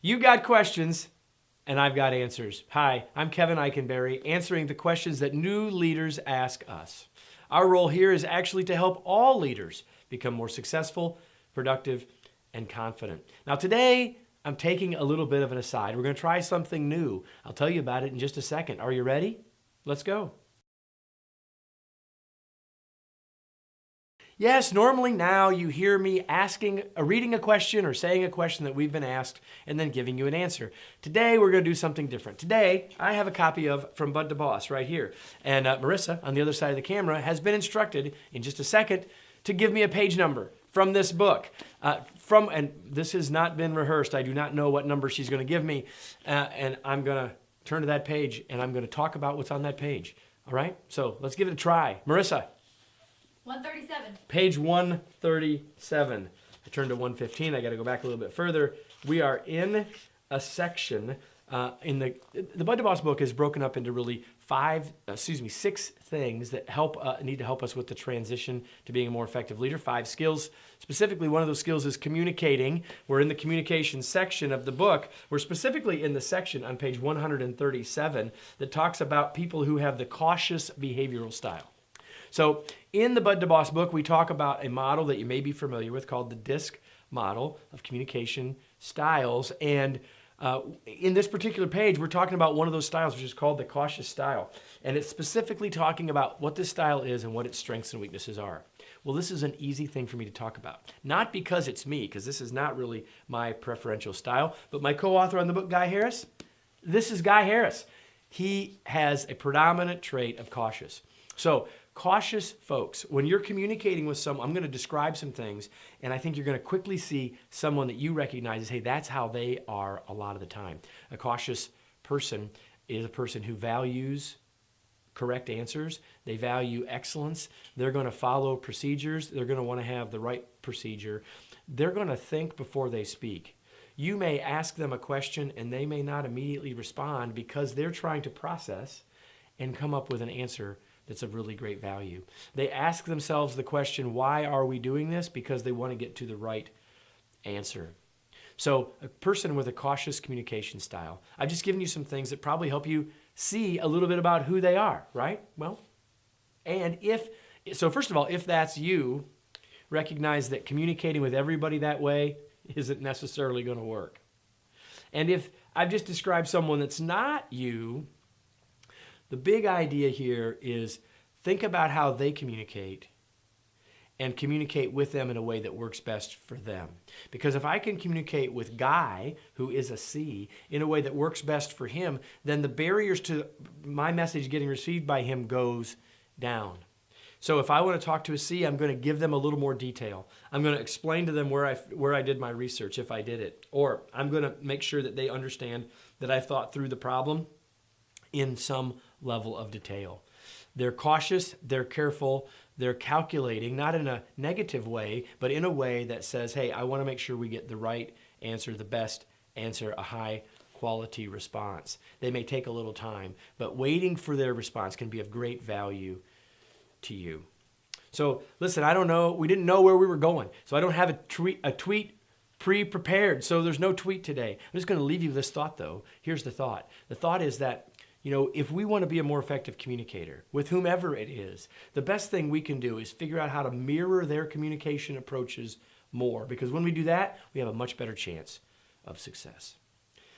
You got questions, and I've got answers. Hi, I'm Kevin Eikenberry, answering the questions that new leaders ask us. Our role here is actually to help all leaders become more successful, productive, and confident. Now today, I'm taking a little bit of an aside. We're going to try something new. I'll tell you about it in just a second. Are you ready? Let's go. Yes, normally now you hear me reading a question or saying a question that we've been asked and then giving you an answer. Today, we're going to do something different. Today, I have a copy of From Bud to Boss right here. And Marissa, on the other side of the camera, has been instructed in just a second to give me a page number from this book. And this has not been rehearsed. I do not know what number she's going to give me. And I'm going to turn to that page and I'm going to talk about what's on that page. All right? So let's give it a try. Marissa. 137. Page 137. I turned to 115. I got to go back a little bit further. We are in a section in the Bud to Boss book is broken up into really 6 things that need to help us with the transition to being a more effective leader. 5 skills. Specifically, one of those skills is communicating. We're in the communication section of the book. We're specifically in the section on page 137 that talks about people who have the cautious behavioral style. So in the Bud to Boss book, we talk about a model that you may be familiar with called the DISC model of communication styles. And in this particular page, we're talking about one of those styles, which is called the cautious style. And it's specifically talking about what this style is and what its strengths and weaknesses are. Well, this is an easy thing for me to talk about. Not because it's me, because this is not really my preferential style, but my co-author on the book, Guy Harris, this is Guy Harris. He has a predominant trait of cautious. So cautious folks, when you're communicating with someone, I'm going to describe some things, and I think you're going to quickly see someone that you recognize as, hey, that's how they are a lot of the time. A cautious person is a person who values correct answers. They value excellence. They're going to follow procedures. They're going to want to have the right procedure. They're going to think before they speak. You may ask them a question, and they may not immediately respond because they're trying to process and come up with an answer that's of really great value. They ask themselves the question, why are we doing this? Because they want to get to the right answer. So a person with a cautious communication style, I've just given you some things that probably help you see a little bit about who they are, right? Well, and so first of all, if that's you, recognize that communicating with everybody that way isn't necessarily going to work. And if I've just described someone that's not you, the big idea here is think about how they communicate and communicate with them in a way that works best for them. Because if I can communicate with Guy, who is a C, in a way that works best for him, then the barriers to my message getting received by him goes down. So if I want to talk to a C, I'm going to give them a little more detail. I'm going to explain to them where I did my research, if I did it. Or I'm going to make sure that they understand that I've thought through the problem in some level of detail. They're cautious, they're careful, they're calculating, not in a negative way, but in a way that says, hey, I want to make sure we get the right answer, the best answer, a high quality response. They may take a little time, but waiting for their response can be of great value to you. So listen, I don't know, we didn't know where we were going, so I don't have a tweet pre-prepared, so there's no tweet today. I'm just going to leave you with this thought though. Here's the thought. The thought is that if we want to be a more effective communicator with whomever it is, the best thing we can do is figure out how to mirror their communication approaches more, because when we do that, we have a much better chance of success.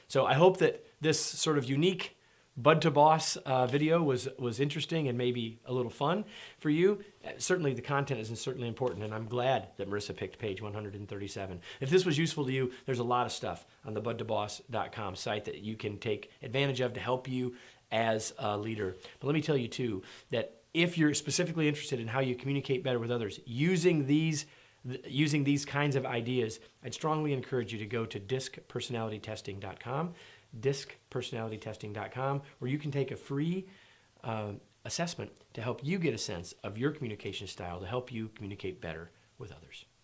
So I hope that this sort of unique Bud to Boss video was interesting and maybe a little fun for you. Certainly the content is certainly important, and I'm glad that Marissa picked page 137. If this was useful to you, there's a lot of stuff on the budtoboss.com site that you can take advantage of to help you as a leader. But let me tell you too, that if you're specifically interested in how you communicate better with others using these kinds of ideas, I'd strongly encourage you to go to discpersonalitytesting.com, discpersonalitytesting.com, where you can take a free assessment to help you get a sense of your communication style to help you communicate better with others.